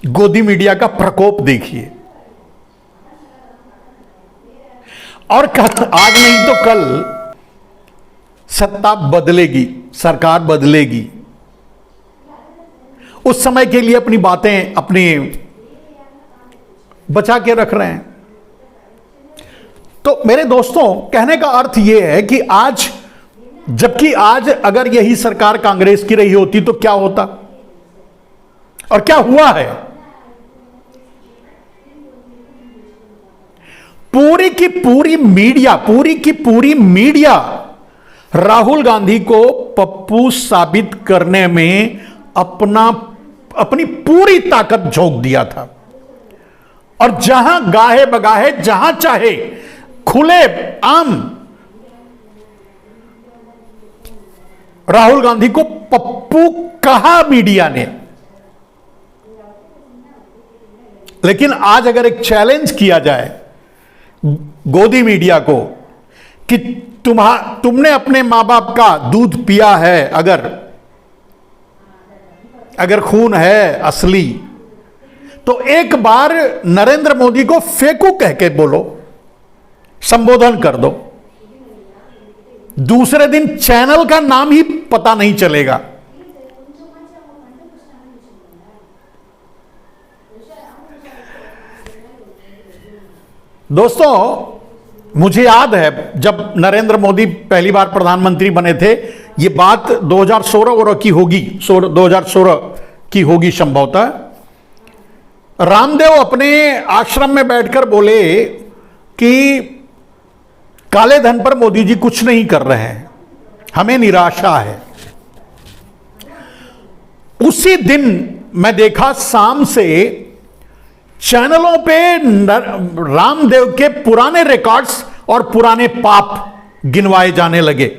गोदी मीडिया का प्रकोप देखिए। और आज नहीं तो कल सत्ता बदलेगी, सरकार बदलेगी। उस समय के लिए अपनी बातें अपनी बचा के रख रहे हैं। तो मेरे दोस्तों, कहने का अर्थ यह है कि आज, जबकि आज अगर यही सरकार कांग्रेस की रही होती तो क्या होता और क्या हुआ है। पूरी की पूरी मीडिया राहुल गांधी को पप्पू साबित करने में अपनी पूरी ताकत झोंक दिया था। और जहां गाहे बगाहे, जहां चाहे खुले आम राहुल गांधी को पप्पू कहा मीडिया ने। लेकिन आज अगर एक चैलेंज किया जाए गोदी मीडिया को कि तुमने अपने मां बाप का दूध पिया है, अगर खून है असली, तो एक बार नरेंद्र मोदी को फेंकू कह के बोलो, संबोधन कर दो। दूसरे दिन चैनल का नाम ही पता नहीं चलेगा। दोस्तों, मुझे याद है जब नरेंद्र मोदी पहली बार प्रधानमंत्री बने थे, ये बात 2016 की होगी, 2016 की होगी संभवतः। रामदेव अपने आश्रम में बैठकर बोले कि काले धन पर मोदी जी कुछ नहीं कर रहे हैं, हमें निराशा है। उसी दिन मैं देखा शाम से चैनलों पे रामदेव के पुराने रिकॉर्ड्स और पुराने पाप गिनवाए जाने लगे,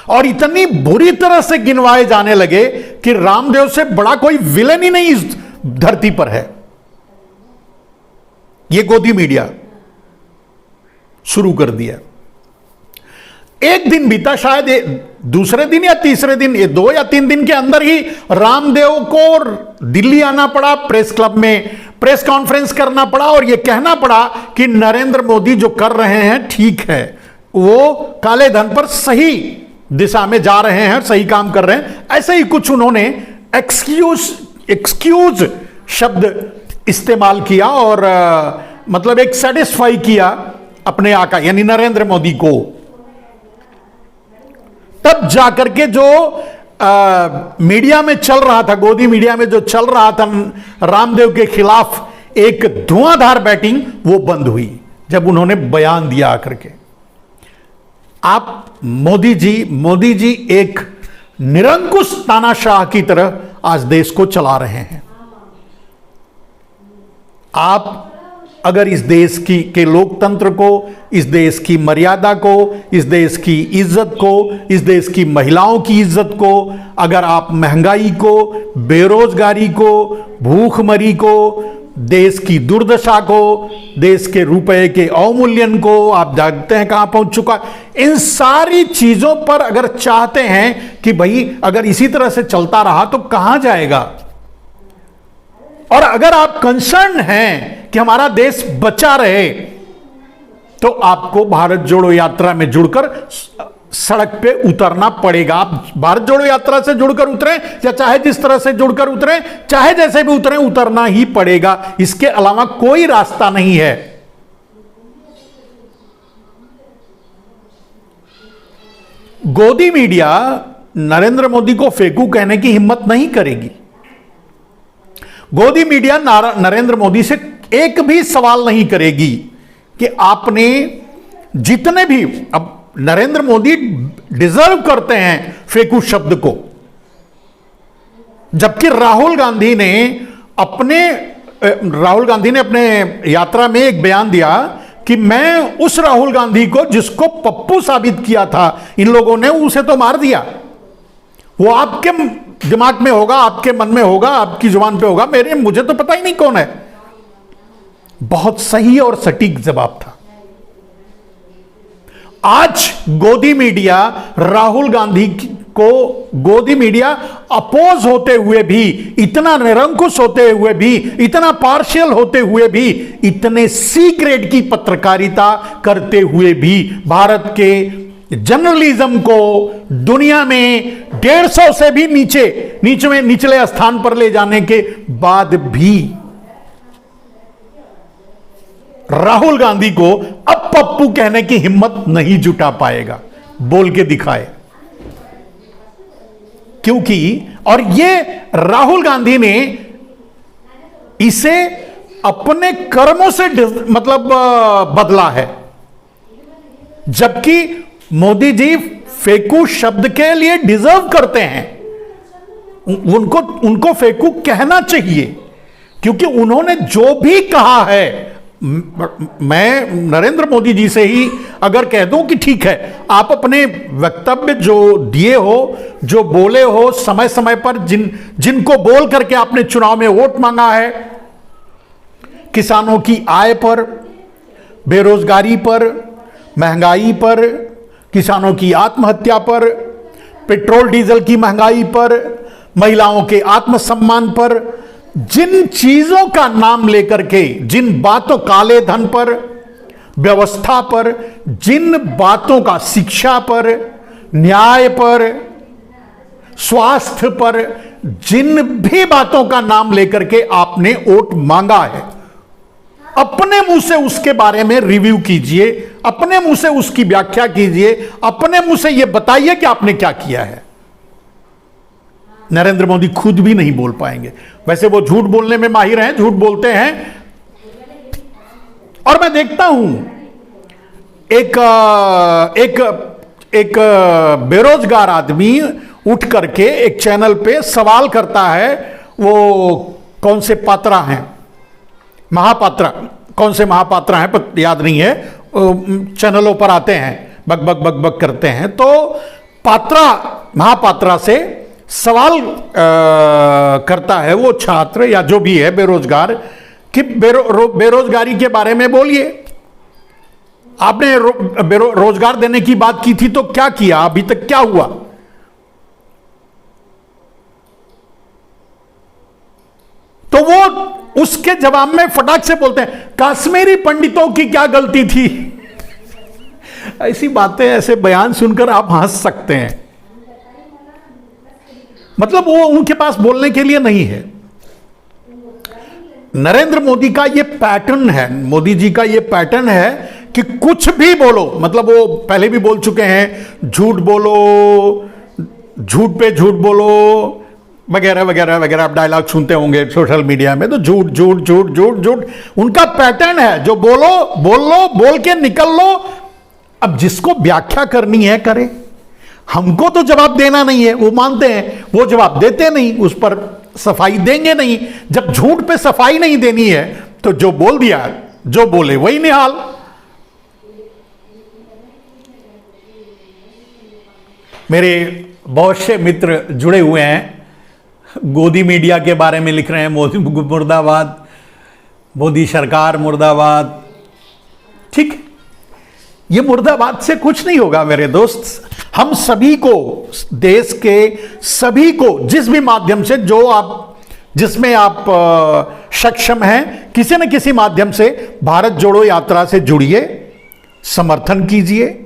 और इतनी बुरी तरह से गिनवाए जाने लगे कि रामदेव से बड़ा कोई विलेन ही नहीं इस धरती पर है। यह गोदी मीडिया शुरू कर दिया। एक दिन बीता, शायद दूसरे दिन या तीसरे दिन, ये 2 या 3 दिन के अंदर ही रामदेव को दिल्ली आना पड़ा, प्रेस क्लब में प्रेस कॉन्फ्रेंस करना पड़ा और यह कहना पड़ा कि नरेंद्र मोदी जो कर रहे हैं ठीक है, वो काले धन पर सही दिशा में जा रहे हैं, सही काम कर रहे हैं। ऐसे ही कुछ उन्होंने एक्सक्यूज शब्द इस्तेमाल किया और मतलब एक सेटिस्फाई किया अपने आका यानी नरेंद्र मोदी को। तब जाकर के जो मीडिया में चल रहा था, गोदी मीडिया में जो चल रहा था रामदेव के खिलाफ एक धुआंधार बैटिंग, वो बंद हुई जब उन्होंने बयान दिया आकर के। आप मोदी जी एक निरंकुश तानाशाह की तरह आज देश को चला रहे हैं। आप अगर इस देश के लोकतंत्र को, इस देश की मर्यादा को, इस देश की इज्जत को, इस देश की महिलाओं की इज्जत को, अगर आप महंगाई को, बेरोजगारी को, भूखमरी को, देश की दुर्दशा को, देश के रुपए के अवमूल्यन को, आप जानते हैं कहां पहुंच चुका, इन सारी चीजों पर अगर चाहते हैं कि भाई अगर इसी तरह से चलता रहा तो कहां जाएगा, और अगर आप कंसर्न हैं कि हमारा देश बचा रहे, तो आपको भारत जोड़ो यात्रा में जुड़कर सड़क पे उतरना पड़ेगा। आप भारत जोड़ो यात्रा से जुड़कर उतरें या चाहे जिस तरह से जुड़कर उतरें, चाहे जैसे भी उतरें, उतरना ही पड़ेगा। इसके अलावा कोई रास्ता नहीं है। गोदी मीडिया नरेंद्र मोदी को फेंकू कहने की हिम्मत नहीं करेगी। गोदी मीडिया नरेंद्र मोदी से एक भी सवाल नहीं करेगी कि आपने जितने भी, अब नरेंद्र मोदी डिजर्व करते हैं फेंकू शब्द को, जबकि राहुल गांधी ने अपने यात्रा में एक बयान दिया कि मैं उस राहुल गांधी को जिसको पप्पू साबित किया था इन लोगों ने, उसे तो मार दिया। वो आपके दिमाग में होगा, आपके मन में होगा, आपकी जुबान पे होगा, मुझे तो पता ही नहीं कौन है। बहुत सही और सटीक जवाब था। आज गोदी मीडिया राहुल गांधी को गोदी मीडिया अपोज होते हुए भी, इतना निरंकुश होते हुए भी, इतना पार्शियल होते हुए भी, इतने सी ग्रेड की पत्रकारिता करते हुए भी भारत के जर्नलिज्म को दुनिया में 150 से भी निचले स्थान पर ले जाने के बाद भी राहुल गांधी को अब पप्पू कहने की हिम्मत नहीं जुटा पाएगा। बोल के दिखाए, क्योंकि और ये राहुल गांधी ने इसे अपने कर्मों से मतलब बदला है, जबकि मोदी जी फेकू शब्द के लिए डिजर्व करते हैं। उनको फेकू कहना चाहिए, क्योंकि उन्होंने जो भी कहा है, मैं नरेंद्र मोदी जी से ही अगर कह दूं कि ठीक है, आप अपने वक्तव्य जो दिए हो, जो बोले हो समय समय पर, जिनको बोल करके आपने चुनाव में वोट मांगा है, किसानों की आय पर, बेरोजगारी पर, महंगाई पर, किसानों की आत्महत्या पर, पेट्रोल डीजल की महंगाई पर, महिलाओं के आत्मसम्मान पर, जिन चीजों का नाम लेकर के, जिन बातों, काले धन पर, व्यवस्था पर, जिन बातों का, शिक्षा पर, न्याय पर, स्वास्थ्य पर, जिन भी बातों का नाम लेकर के आपने वोट मांगा है, अपने मुंह से उसके बारे में रिव्यू कीजिए, अपने मुंह से उसकी व्याख्या कीजिए, अपने मुंह से यह बताइए कि आपने क्या किया है। नरेंद्र मोदी खुद भी नहीं बोल पाएंगे। वैसे वो झूठ बोलने में माहिर हैं, झूठ बोलते हैं, और मैं देखता हूं एक बेरोजगार आदमी उठ करके एक चैनल पे सवाल करता है, वो कौन से पात्रा हैं, महापात्रा, कौन से महापात्रा हैं पर याद नहीं है, चैनलों पर आते हैं, बक बक बक बक करते हैं, तो महापात्रा से सवाल करता है वो छात्र या जो भी है बेरोजगार, कि बेरोजगारी के बारे में बोलिए, आपने रोजगार देने की बात की थी तो क्या किया, अभी तक क्या हुआ। तो वो उसके जवाब में फटाक से बोलते हैं, कश्मीरी पंडितों की क्या गलती थी। ऐसी बातें, ऐसे बयान सुनकर आप हंस सकते हैं, मतलब वो उनके पास बोलने के लिए नहीं है। नरेंद्र मोदी का ये पैटर्न है, मोदी जी का ये पैटर्न है कि कुछ भी बोलो, मतलब वो पहले भी बोल चुके हैं, झूठ बोलो, झूठ पे झूठ बोलो, वगैरह वगैरह वगैरह। आप डायलॉग सुनते होंगे सोशल मीडिया में, तो झूठ झूठ झूठ झूठ झूठ उनका पैटर्न है। जो बोलो बोल लो, बोल के निकल लो। अब जिसको व्याख्या करनी है करे, हमको तो जवाब देना नहीं है, वो मानते हैं, वो जवाब देते नहीं, उस पर सफाई देंगे नहीं। जब झूठ पे सफाई नहीं देनी है तो जो बोल दिया, जो बोले वही निहाल। मेरे बहुत से मित्र जुड़े हुए हैं, गोदी मीडिया के बारे में लिख रहे हैं, मोदी मुर्दाबाद, मोदी सरकार मुर्दाबाद। ठीक, ये मुर्दाबाद से कुछ नहीं होगा मेरे दोस्त। हम सभी को, देश के सभी को, जिस भी माध्यम से, जो आप, जिसमें आप सक्षम हैं, किसी न किसी माध्यम से भारत जोड़ो यात्रा से जुड़िए, समर्थन कीजिए।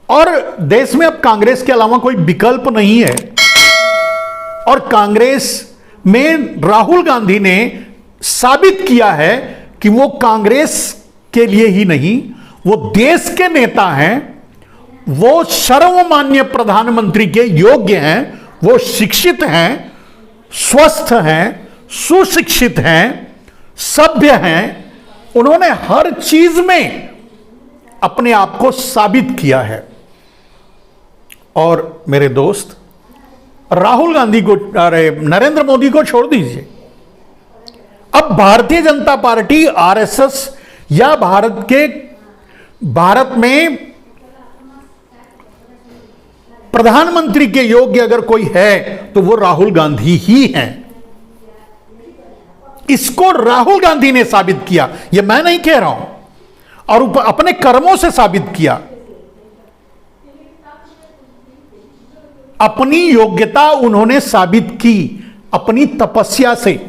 और देश में अब कांग्रेस के अलावा कोई विकल्प नहीं है। और कांग्रेस में राहुल गांधी ने साबित किया है कि वो कांग्रेस के लिए ही नहीं, वो देश के नेता हैं, वो सर्वमान्य प्रधानमंत्री के योग्य हैं, वो शिक्षित हैं, स्वस्थ हैं, सुशिक्षित हैं, सभ्य हैं। उन्होंने हर चीज में अपने आप को साबित किया है। और मेरे दोस्त, राहुल गांधी को, अरे नरेंद्र मोदी को छोड़ दीजिए, अब भारतीय जनता पार्टी, आरएसएस या भारत में प्रधानमंत्री के योग्य अगर कोई है तो वो राहुल गांधी ही हैं। इसको राहुल गांधी ने साबित किया, ये मैं नहीं कह रहा हूं, और अपने कर्मों से साबित किया। अपनी योग्यता उन्होंने साबित की अपनी तपस्या से।